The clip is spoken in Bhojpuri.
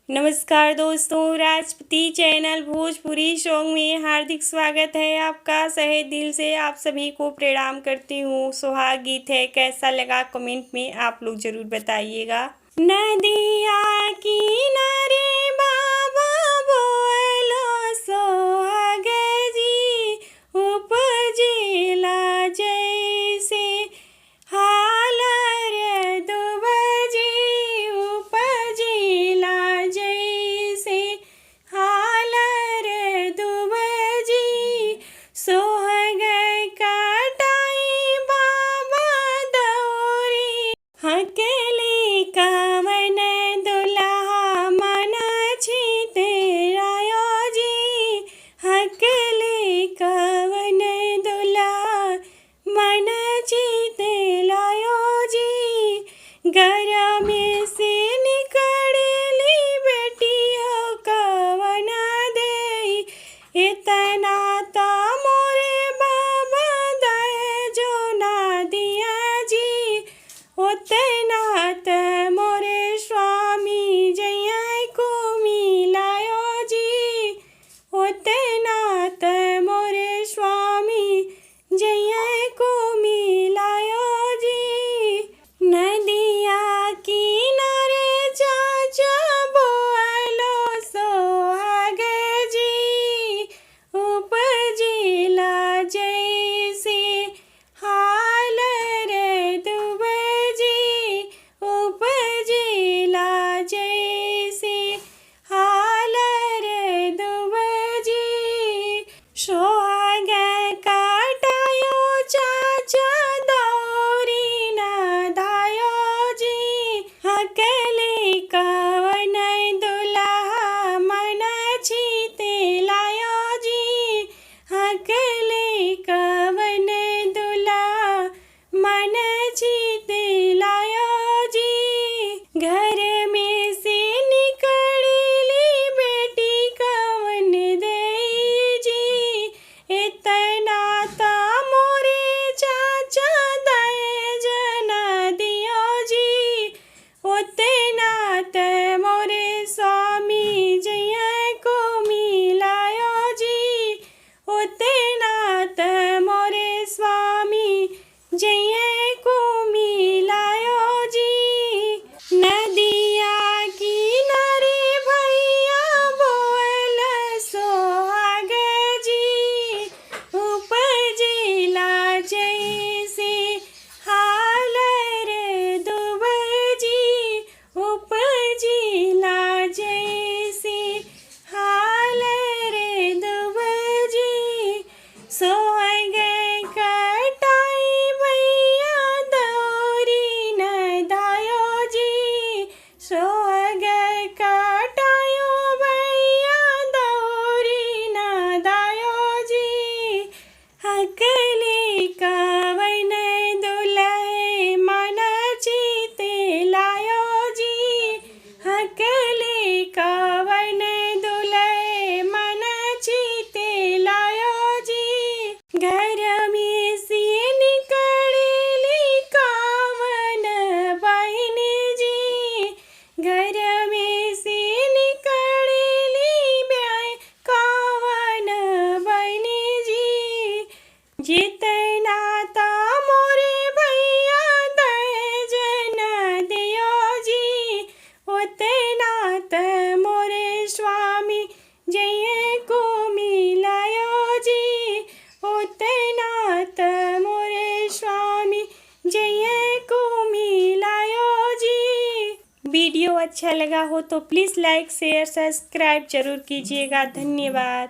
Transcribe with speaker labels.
Speaker 1: नमस्कार दोस्तों, राजपति चैनल भोजपुरी सॉन्ग में हार्दिक स्वागत है आपका। सहे दिल से आप सभी को प्रणाम करती हूँ। सुहाग गीत है, कैसा लगा कमेंट में आप लोग ज़रूर बताइएगा। नदिया किनारे बाबा बोलो सुहाग जी, उपजेला जैसे हाल रे दुबजी, उपजेला जैसे हाल रे दुबजी। सोहग कटाई बाबा दौरी, हकेली कवन दुल्हा मन छितेरायो जी, हकेली कवन दुल्हा मन छितेलायो जी। घर में से निकली बेटी हो कवन दे, इतना ता मोरे बाबा दे जो ना दिया जी, उतना त मोरे स्वामी जया को मिलायो जी, उतना त मोरे स्वामी जया को मिलायो जी। नदिया किनारे चाचा बोलो सोहाग जी, उपजेला जैसे हाल रे दुबजी, उपजेला जैसे हाल रे दुबजी। सोहाग काटायो चाचा दौरी न दायो जी, हकेली कवन दुल्हा मन छितेलायो जी, हकेली कवन दुल्हा मन छितेलायो जी। घर में से निकली बेटी कवन देई जी, इतना ता मोरे चाचा दे जना दियो जी, उतना त मोरे स्वामी जया को मिलायो जी, उतना त मोरे स्वामी जया को मिलायो जी। नदिया किनारे भैया बोल सोहाग जी, उपजेला जैसे हाल रे दुबजी, उपजेला जैसे हाल रे दुबजी। सोहग कटाई भैया दौरी न दायो जी, सोहग कटायो भैया दौरी न दायो जी, हकेली कवन दुल्हे मन छितेलायो जी, हकेली कवन दुल्हे मन छितेलायो जी। घर में से निकली कवन बहन जी, घर में से निकली कवन बहन जी, जितना ता मोरे भैया दे जना दियो जी, उतना त मोरे स्वामी जया को मिलायो जी, उतना त मोरे स्वामी जया को मिलायो जी। वीडियो अच्छा लगा हो तो प्लीज़ लाइक शेयर सब्सक्राइब जरूर कीजिएगा। धन्यवाद।